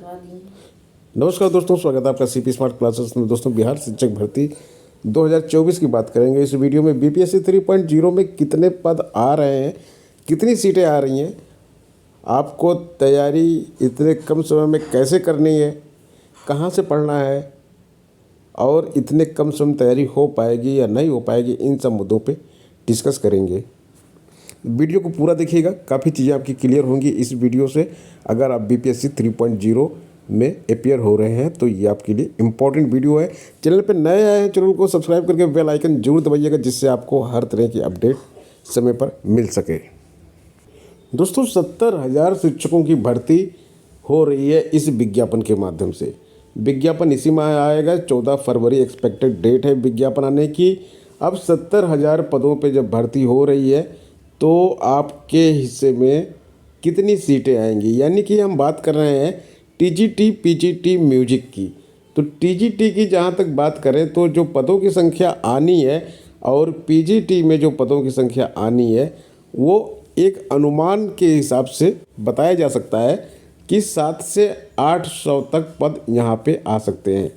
करवा दी। नमस्कार दोस्तों, स्वागत है आपका सीपी स्मार्ट क्लासेस में। दोस्तों, बिहार शिक्षक भर्ती 2024 की बात करेंगे इस वीडियो में। बीपीएससी 3.0 में कितने पद आ रहे हैं, कितनी सीटें आ रही हैं, आपको तैयारी इतने कम समय में कैसे करनी है, कहाँ से पढ़ना है और इतने कम समय में तैयारी हो पाएगी या नहीं हो पाएगी, इन सब मुद्दों पे डिस्कस करेंगे। वीडियो को पूरा देखिएगा, काफ़ी चीज़ें आपकी क्लियर होंगी इस वीडियो से। अगर आप बीपीएससी 3.0 में अपियर हो रहे हैं तो ये आपके लिए इम्पॉर्टेंट वीडियो है। चैनल पर नए आए हैं, चैनल को सब्सक्राइब करके बेल आइकन जरूर दबाइएगा, जिससे आपको हर तरह की अपडेट समय पर मिल सके। दोस्तों, 70,000 शिक्षकों की भर्ती हो रही है इस विज्ञापन के माध्यम से। विज्ञापन इसी माह आएगा, 14 फरवरी एक्सपेक्टेड डेट है विज्ञापन आने की। अब 70,000 पदों पे जब भर्ती हो रही है तो आपके हिस्से में कितनी सीटें आएंगी, यानी कि हम बात कर रहे हैं टीजीटी पीजीटी म्यूजिक की। तो टीजीटी की जहाँ तक बात करें तो जो पदों की संख्या आनी है और पीजीटी में जो पदों की संख्या आनी है वो एक अनुमान के हिसाब से बताया जा सकता है कि 700 से 800 तक पद यहाँ पे आ सकते हैं।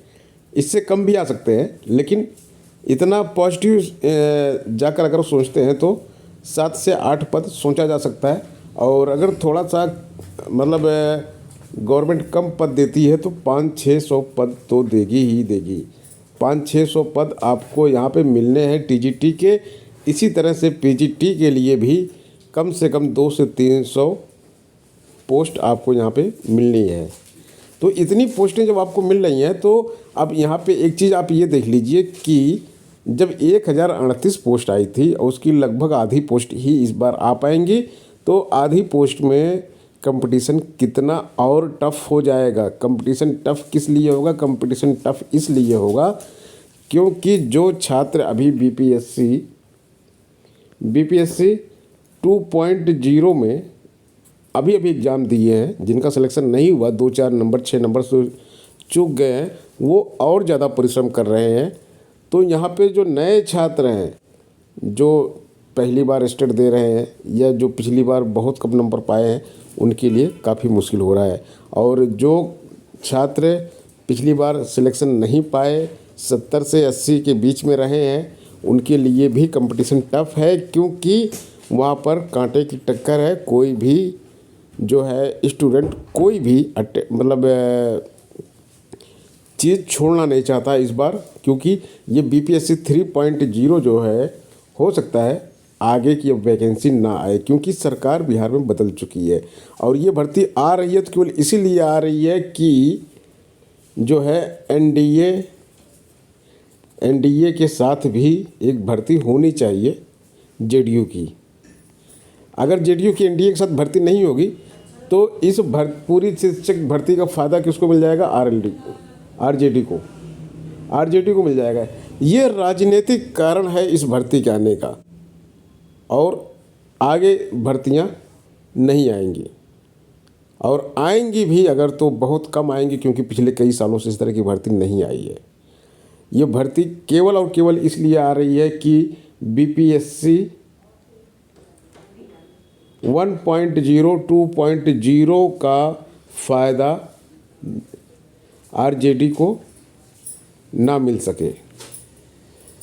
इससे कम भी आ सकते हैं, लेकिन इतना पॉजिटिव जाकर अगर सोचते हैं तो 7 से 8 पद सोचा जा सकता है। और अगर थोड़ा सा मतलब गवर्नमेंट कम पद देती है तो 500-600 पद तो देगी ही देगी। 500-600 पद आपको यहाँ पे मिलने हैं टीजीटी के। इसी तरह से पीजीटी के लिए भी कम से कम 200 से 300 पोस्ट आपको यहाँ पे मिलनी है। तो इतनी पोस्टें जब आपको मिल रही हैं तो अब यहाँ पे एक चीज़ आप ये देख लीजिए कि जब 1038 पोस्ट आई थी और उसकी लगभग आधी पोस्ट ही इस बार आ पाएंगी, तो आधी पोस्ट में कंपटीशन कितना और टफ़ हो जाएगा। कंपटीशन टफ़ किस लिए होगा? कंपटीशन टफ़ इसलिए होगा क्योंकि जो छात्र अभी बीपीएससी 2.0 में अभी एग्ज़ाम दिए हैं, जिनका सिलेक्शन नहीं हुआ, 2-4 नंबर 6 नंबर से चूक गए हैं, वो और ज़्यादा परिश्रम कर रहे हैं। तो यहाँ पे जो नए छात्र हैं, जो पहली बार स्टेट दे रहे हैं या जो पिछली बार बहुत कम नंबर पाए हैं, उनके लिए काफ़ी मुश्किल हो रहा है। और जो छात्र पिछली बार सिलेक्शन नहीं पाए, 70 से 80 के बीच में रहे हैं, उनके लिए भी कंपटीशन टफ है, क्योंकि वहाँ पर कांटे की टक्कर है। कोई भी जो है स्टूडेंट कोई भी मतलब चीज़ छोड़ना नहीं चाहता इस बार, क्योंकि ये बीपीएससी 3.0 जो है, हो सकता है आगे की अब वैकेंसी ना आए, क्योंकि सरकार बिहार में बदल चुकी है। और ये भर्ती आ रही है तो केवल इसीलिए आ रही है कि जो है एनडीए के साथ भी एक भर्ती होनी चाहिए जेडीयू की। अगर जेडीयू की एनडीए के साथ भर्ती नहीं होगी तो इस पूरी शिक्षक भर्ती का फ़ायदा किसको मिल जाएगा? आरजेडी को मिल जाएगा। ये राजनीतिक कारण है इस भर्ती के आने का, और आगे भर्तियां नहीं आएंगी, और आएंगी भी अगर तो बहुत कम आएंगी, क्योंकि पिछले कई सालों से इस तरह की भर्ती नहीं आई है। ये भर्ती केवल और केवल इसलिए आ रही है कि बीपीएससी 1.0 2.0 का फ़ायदा आरजेडी को ना मिल सके,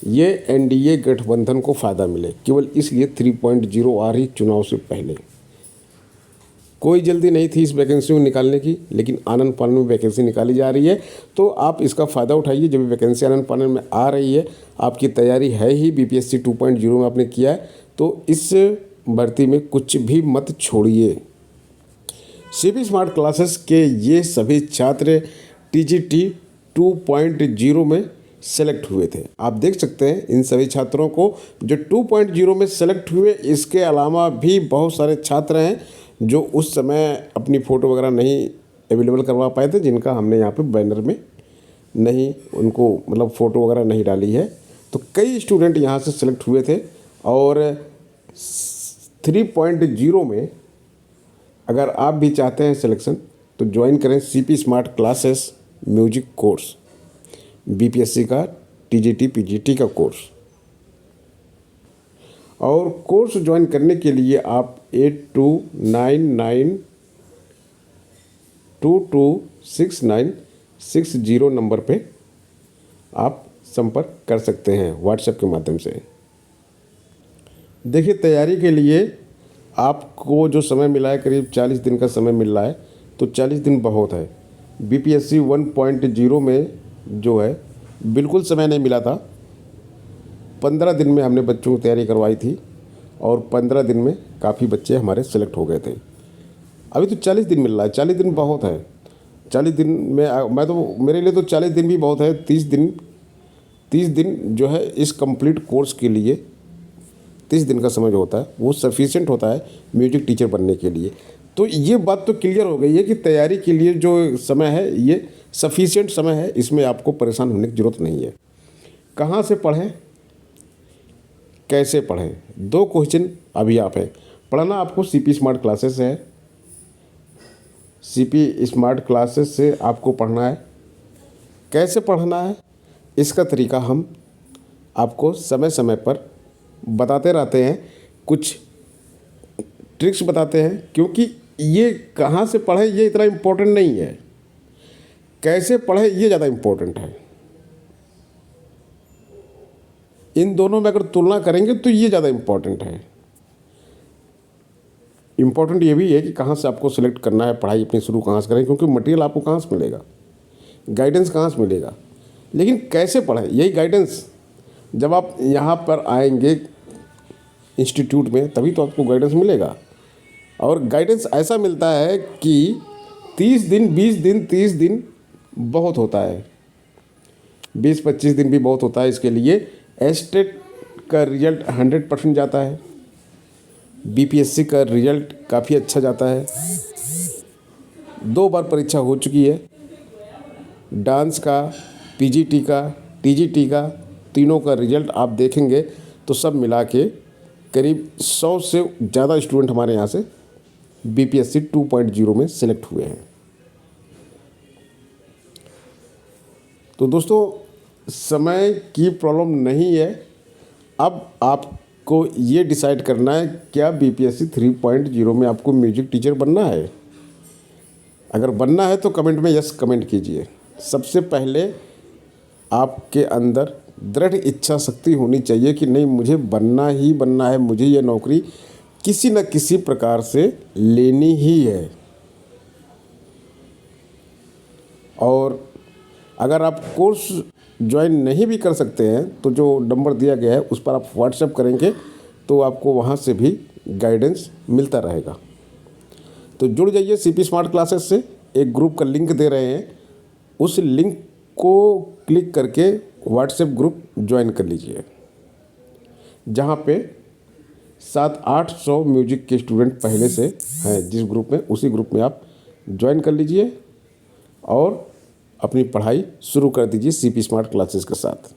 ये एनडीए गठबंधन को फ़ायदा मिले, केवल इसलिए 3.0 आ रही चुनाव से पहले। कोई जल्दी नहीं थी इस वैकेंसी को निकालने की, लेकिन आनन फानन में वैकेंसी निकाली जा रही है। तो आप इसका फ़ायदा उठाइए। जब वैकेंसी आनन फानन में आ रही है, आपकी तैयारी है ही बीपीएससी 2.0 में आपने किया है, तो इस भर्ती में कुछ भी मत छोड़िए। सीपी स्मार्ट क्लासेस के ये सभी छात्र टीजीटी 2.0 में सेलेक्ट हुए थे। आप देख सकते हैं इन सभी छात्रों को जो 2.0 में सेलेक्ट हुए। इसके अलावा भी बहुत सारे छात्र हैं जो उस समय अपनी फ़ोटो वगैरह नहीं अवेलेबल करवा पाए थे, जिनका हमने यहाँ पे बैनर में नहीं, उनको मतलब फ़ोटो वगैरह नहीं डाली है। तो कई स्टूडेंट यहाँ से सेलेक्ट हुए थे। और 3.0 में अगर आप भी चाहते हैं सिलेक्शन तो ज्वाइन करें CP smart classes music course, BPSC का टीजीटी पीजीटी का कोर्स। और कोर्स ज्वाइन करने के लिए आप 8299 226960 नंबर पे आप संपर्क कर सकते हैं व्हाट्सएप के माध्यम से। देखिए, तैयारी के लिए आपको जो समय मिला है, करीब 40 दिन का समय मिल रहा है, तो 40 दिन बहुत है। बीपीएससी 1.0 में जो है बिल्कुल समय नहीं मिला था। 15 दिन में हमने बच्चों को तैयारी करवाई थी और 15 दिन में काफ़ी बच्चे हमारे सेलेक्ट हो गए थे। अभी तो 40 दिन मिल रहा है, 40 दिन बहुत है। 40 दिन में मेरे लिए तो 40 दिन भी बहुत है। 30 दिन जो है इस कंप्लीट कोर्स के लिए 30 दिन का समय जो होता है वो सफिशिएंट होता है म्यूजिक टीचर बनने के लिए। तो ये बात तो क्लियर हो गई है कि तैयारी के लिए जो समय है ये सफिशिएंट समय है, इसमें आपको परेशान होने की ज़रूरत नहीं है। कहाँ से पढ़ें, कैसे पढ़ें, 2 क्वेश्चन अभी आप हैं। पढ़ना आपको सीपी स्मार्ट क्लासेस है। सीपी स्मार्ट क्लासेस से आपको पढ़ना है। कैसे पढ़ना है इसका तरीका हम आपको समय समय पर बताते रहते हैं, कुछ ट्रिक्स बताते हैं, क्योंकि ये कहाँ से पढ़ें ये इतना इम्पोर्टेंट नहीं है, कैसे पढ़ें ये ज़्यादा इम्पोर्टेंट है। इन दोनों में अगर तुलना करेंगे तो ये ज़्यादा इम्पोर्टेंट है। इम्पोर्टेंट ये भी है कि कहाँ से आपको सिलेक्ट करना है, पढ़ाई अपनी शुरू कहाँ से करें, क्योंकि मटेरियल आपको कहाँ से मिलेगा, गाइडेंस कहाँ से मिलेगा। लेकिन कैसे पढ़ें यही गाइडेंस जब आप यहाँ पर आएंगे इंस्टीट्यूट में तभी तो आपको गाइडेंस मिलेगा। और गाइडेंस ऐसा मिलता है कि 30 दिन 20 दिन 30 दिन बहुत होता है, 20-25 दिन भी बहुत होता है। इसके लिए एस्टेट का रिजल्ट 100% जाता है, बीपीएससी का रिजल्ट काफ़ी अच्छा जाता है। 2 बार परीक्षा हो चुकी है, डांस का, पीजीटी का, टीजीटी का, तीनों का रिजल्ट आप देखेंगे तो सब मिला के करीब 100 से ज़्यादा स्टूडेंट हमारे यहाँ से बीपीएससी 2.0 में सिलेक्ट हुए हैं। तो दोस्तों, समय की प्रॉब्लम नहीं है। अब आपको ये डिसाइड करना है क्या बीपीएससी 3.0 में आपको म्यूजिक टीचर बनना है। अगर बनना है तो कमेंट में यस कमेंट कीजिए। सबसे पहले आपके अंदर दृढ़ इच्छा शक्ति होनी चाहिए कि नहीं, मुझे बनना ही बनना है, मुझे ये नौकरी किसी न किसी प्रकार से लेनी ही है। और अगर आप कोर्स ज्वाइन नहीं भी कर सकते हैं तो जो नंबर दिया गया है उस पर आप व्हाट्सएप करेंगे तो आपको वहाँ से भी गाइडेंस मिलता रहेगा। तो जुड़ जाइए सीपी स्मार्ट क्लासेस से। एक ग्रुप का लिंक दे रहे हैं, उस लिंक को क्लिक करके व्हाट्सएप ग्रुप ज्वाइन कर लीजिए, जहाँ पे 700-800 म्यूजिक के स्टूडेंट पहले से हैं जिस ग्रुप में, उसी ग्रुप में आप ज्वाइन कर लीजिए और अपनी पढ़ाई शुरू कर दीजिए सीपी स्मार्ट क्लासेस के साथ।